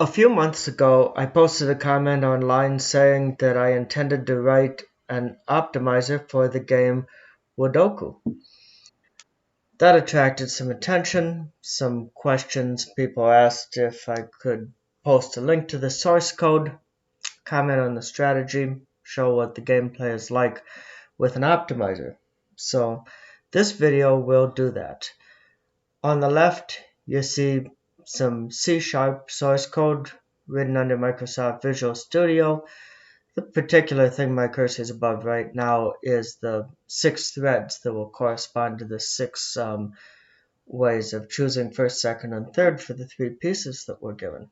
A few months ago, I posted a comment online saying that I intended to write an optimizer for the game Woodoku. That attracted some attention, some questions. People asked if I could post a link to the source code, comment on the strategy, show what the gameplay is like with an optimizer. So this video will do that. On the left, you see some C# source code written under Microsoft Visual Studio. The particular thing my cursor is above right now is the 6 threads that will correspond to the 6 ways of choosing first, second, and third for the 3 pieces that we're given.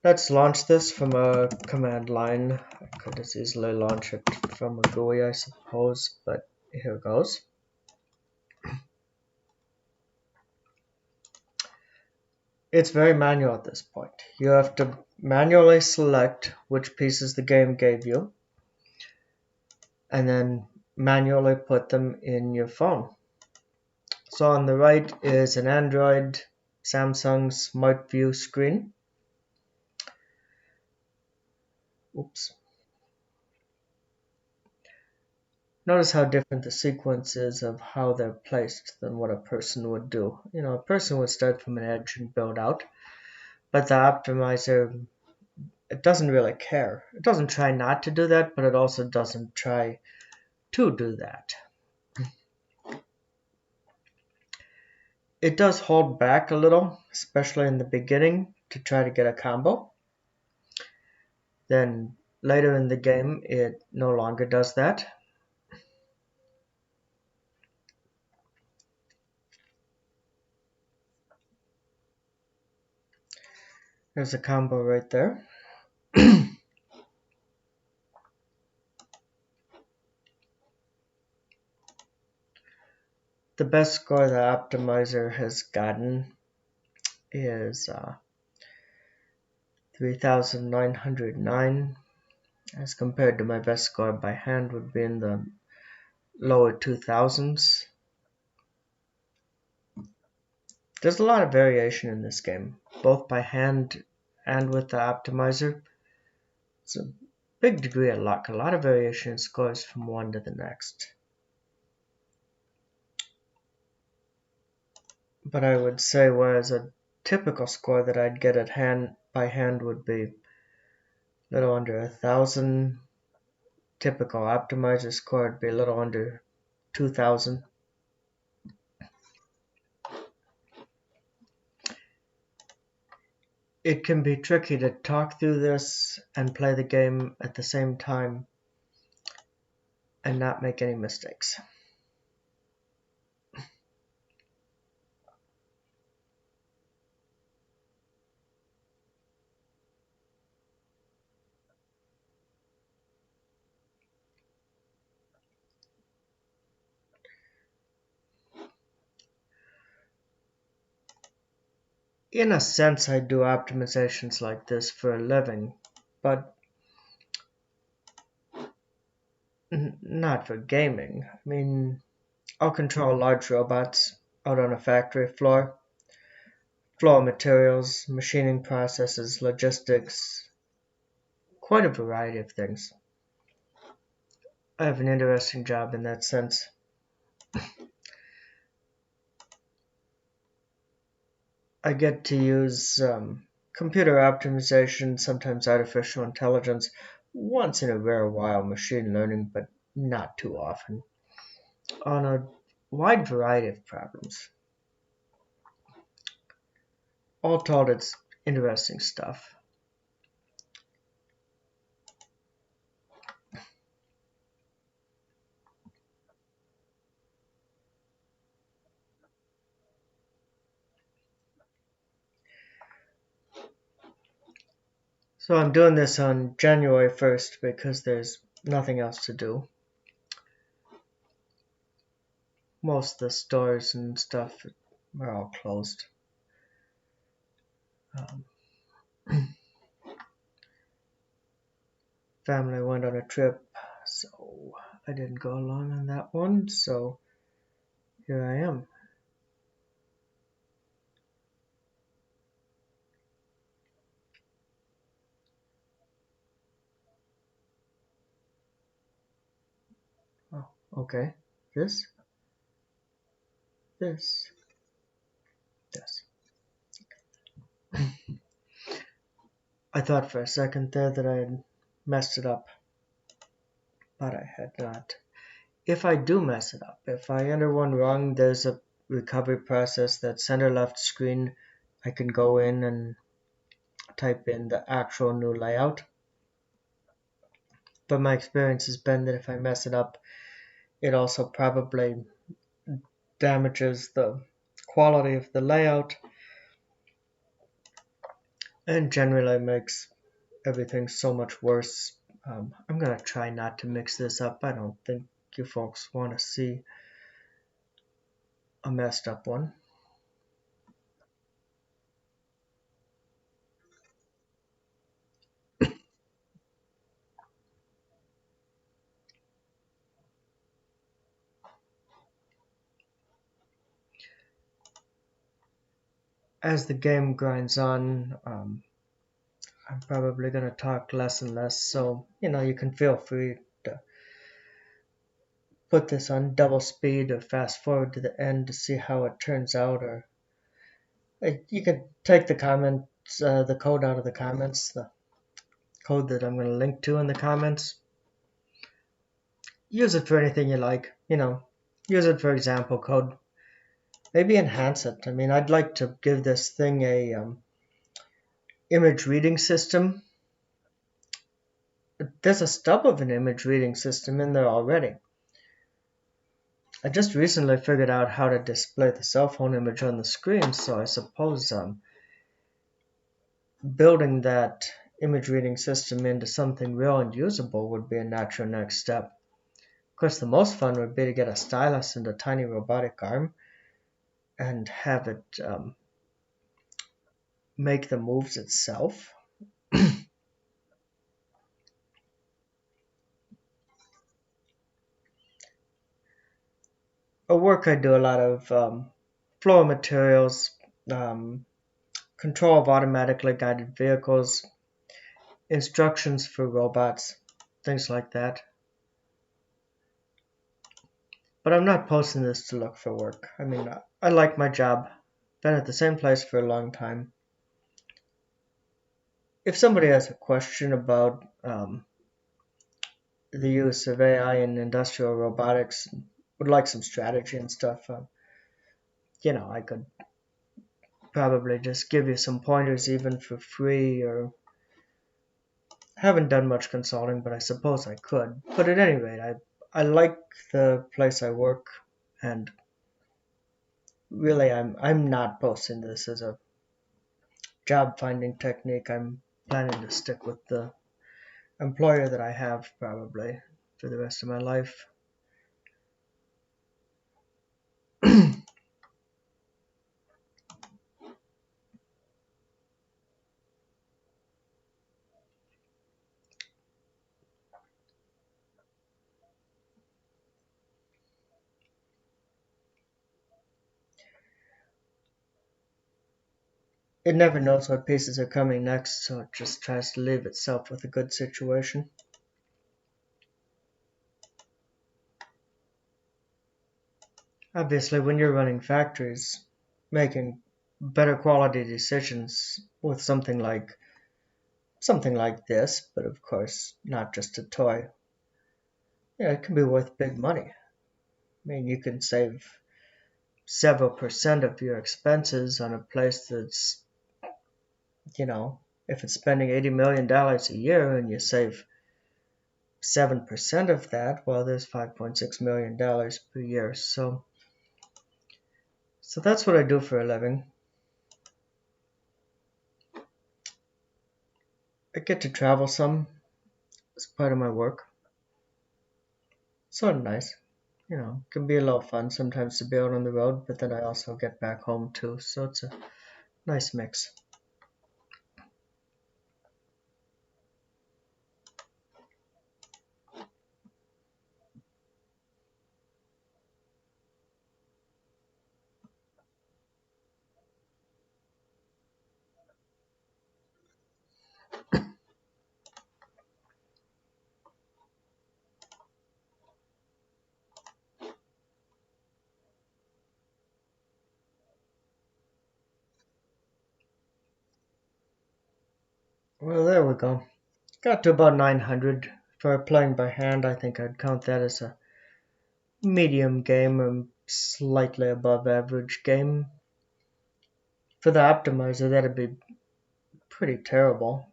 Let's launch this from a command line. I could as easily launch it from a GUI, I suppose, but here goes. It's very manual at this point. You have to manually select which pieces the game gave you, and then manually put them in your phone. So on the right is an Android Samsung Smart View screen. Oops. Notice how different the sequence is of how they're placed than what a person would do. A person would start from an edge and build out, but the optimizer, it doesn't really care. It doesn't try not to do that, but it also doesn't try to do that. It does hold back a little, especially in the beginning, to try to get a combo. Then later in the game, it no longer does that. There's a combo right there. The best score the optimizer has gotten is 3,909, as compared to my best score by hand would be in the lower 2,000s. There's a lot of variation in this game, both by hand and with the optimizer. It's a big degree of luck, a lot of variation in scores from one to the next. But I would say whereas a typical score that I'd get by hand would be a little under 1,000, typical optimizer score would be a little under 2,000. It can be tricky to talk through this and play the game at the same time and not make any mistakes. In a sense, I do optimizations like this for a living, but not for gaming. I mean, I'll control large robots out on a factory floor, flow of materials, machining processes, logistics, quite a variety of things. I have an interesting job in that sense. I get to use computer optimization, sometimes artificial intelligence, once in a rare while machine learning, but not too often, on a wide variety of problems. All told, it's interesting stuff. So I'm doing this on January 1st because there's nothing else to do. Most of the stores and stuff are all closed. Family went on a trip, so I didn't go along on that one, so here I am. Oh, okay. This, this, this. I thought for a second there that I had messed it up, but I had not. If I do mess it up, if I enter one wrong, there's a recovery process that center left screen. I can go in and type in the actual new layout. But my experience has been that if I mess it up, it also probably damages the quality of the layout and generally makes everything so much worse. I'm going to try not to mix this up. I don't think you folks want to see a messed up one. As the game grinds on, I'm probably going to talk less and less, so you can feel free to put this on double speed or fast forward to the end to see how it turns out, or you could take the comments, the code out of the comments, the code that I'm going to link to in the comments. Use it for anything you like, use it for example code. Maybe enhance it. I mean, I'd like to give this thing a image reading system. There's a stub of an image reading system in there already. I just recently figured out how to display the cell phone image on the screen, so I suppose building that image reading system into something real and usable would be a natural next step. Of course, the most fun would be to get a stylus and a tiny robotic arm and have it make the moves itself. At work, I do a lot of flow of materials, um, control of automatically guided vehicles, instructions for robots, things like that. But I'm not posting this to look for work. I mean, I like my job. Been at the same place for a long time. If somebody has a question about the use of AI in industrial robotics, would like some strategy and stuff, I could probably just give you some pointers even for free, or haven't done much consulting, but I suppose I could. But at any rate, I like the place I work, and really I'm not posting this as a job finding technique. I'm planning to stick with the employer that I have probably for the rest of my life. It never knows what pieces are coming next, so it just tries to leave itself with a good situation. Obviously, when you're running factories, making better quality decisions with something like this, but of course not just a toy, it can be worth big money. I mean, you can save several percent of your expenses on a place that's, if it's spending $80 million a year and you save 7% of that, well, there's $5.6 million per year. So that's what I do for a living. I get to travel some as part of my work. Sort of nice. It can be a lot of fun sometimes to be out on the road, but then I also get back home too, so it's a nice mix. Well, there we go. Got to about 900. For playing by hand, I think I'd count that as a medium game or slightly above average game. For the optimizer, that'd be pretty terrible.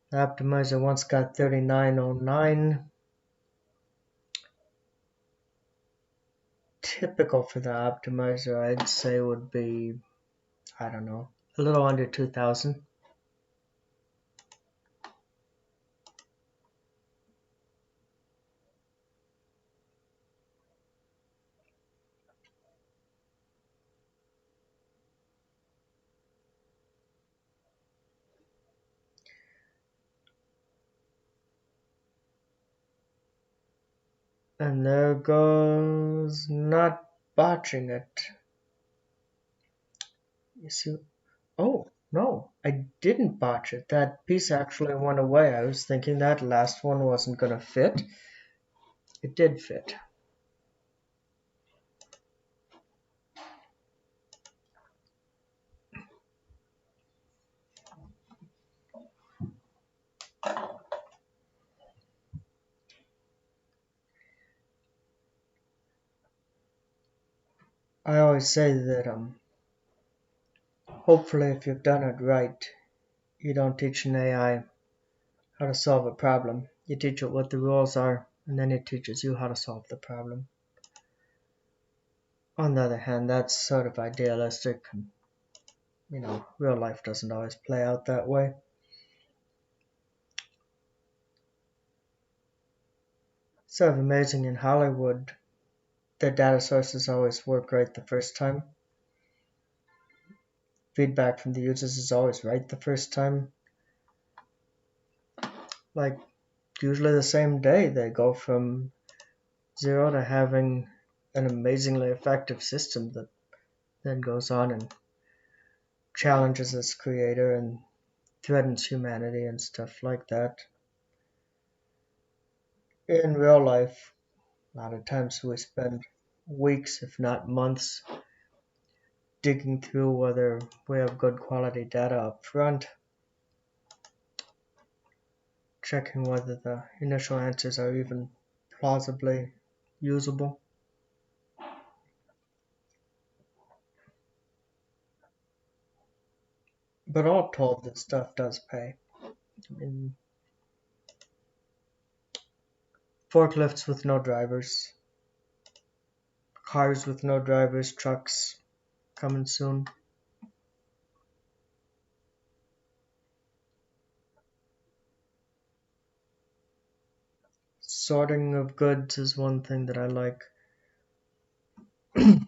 The optimizer once got 3909. Typical for the optimizer, I'd say, would be, I don't know, a little under 2000. And there goes not botching it. You see, oh, no, I didn't botch it. That piece actually went away. I was thinking that last one wasn't going to fit. It did fit. I always say that hopefully if you've done it right, you don't teach an AI how to solve a problem. You teach it what the rules are, and then it teaches you how to solve the problem. On the other hand, that's sort of idealistic. Real life doesn't always play out that way. Sort of amazing in Hollywood, their data sources always work right the first time. Feedback from the users is always right the first time. Like, usually the same day, they go from zero to having an amazingly effective system that then goes on and challenges its creator and threatens humanity and stuff like that. In real life, a lot of times we spend weeks, if not months, digging through whether we have good quality data up front, checking whether the initial answers are even plausibly usable. But all told, this stuff does pay. Forklifts with no drivers, cars with no drivers, trucks coming soon. Sorting of goods is one thing that I like. I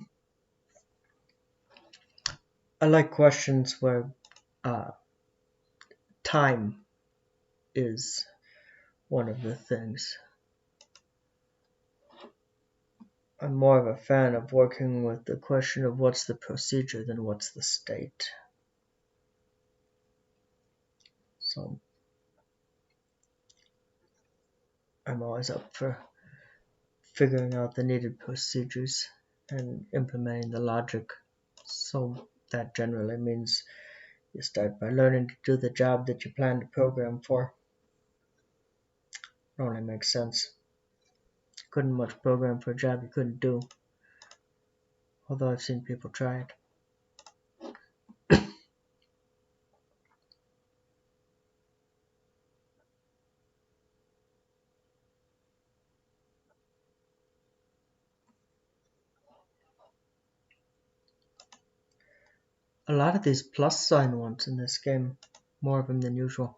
like questions where uh, time is one of the things. I'm more of a fan of working with the question of what's the procedure than what's the state. So I'm always up for figuring out the needed procedures and implementing the logic. So that generally means you start by learning to do the job that you plan to program for. It only makes sense. Couldn't much program for a job you couldn't do, although I've seen people try it. A lot of these plus sign ones in this game, more of them than usual.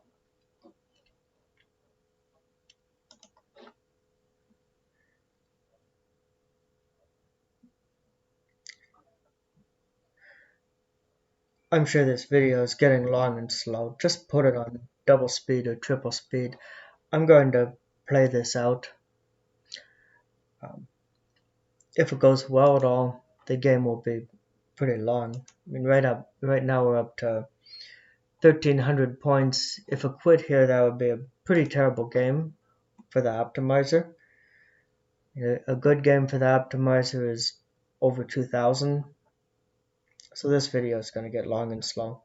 I'm sure this video is getting long and slow. Just put it on double speed or triple speed. I'm going to play this out. Um, if it goes well at all, the game will be pretty long. I mean, right now we're up to 1,300 points. If I quit here, that would be a pretty terrible game for the optimizer. A good game for the optimizer is over 2,000. So this video is going to get long and slow.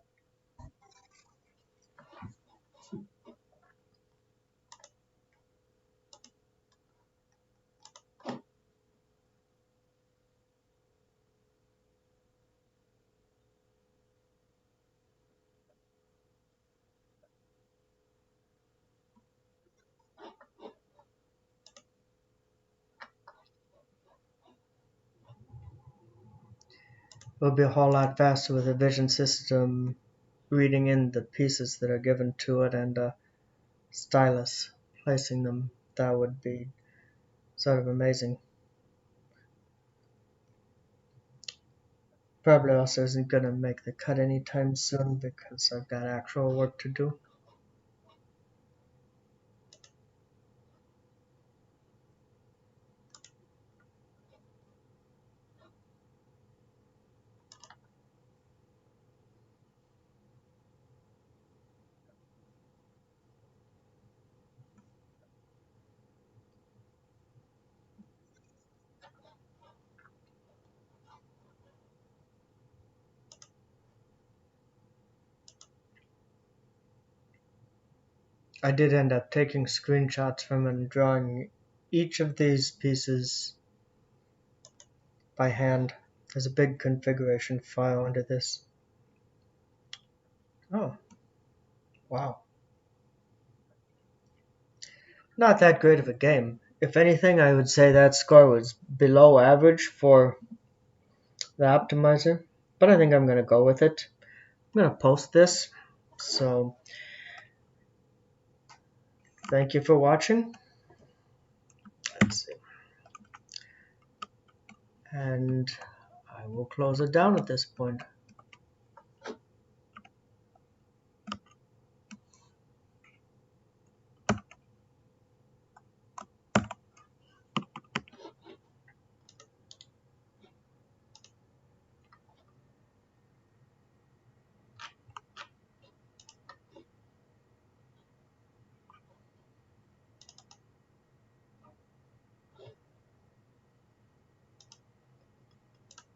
It'll be a whole lot faster with a vision system reading in the pieces that are given to it and a stylus placing them. That would be sort of amazing. Probably also isn't going to make the cut anytime soon because I've got actual work to do. I did end up taking screenshots from and drawing each of these pieces by hand. There's a big configuration file under this. Oh, wow. Not that great of a game. If anything, I would say that score was below average for the optimizer, but I think I'm going to go with it. I'm going to post this. So, thank you for watching. Let's see. And I will close it down at this point.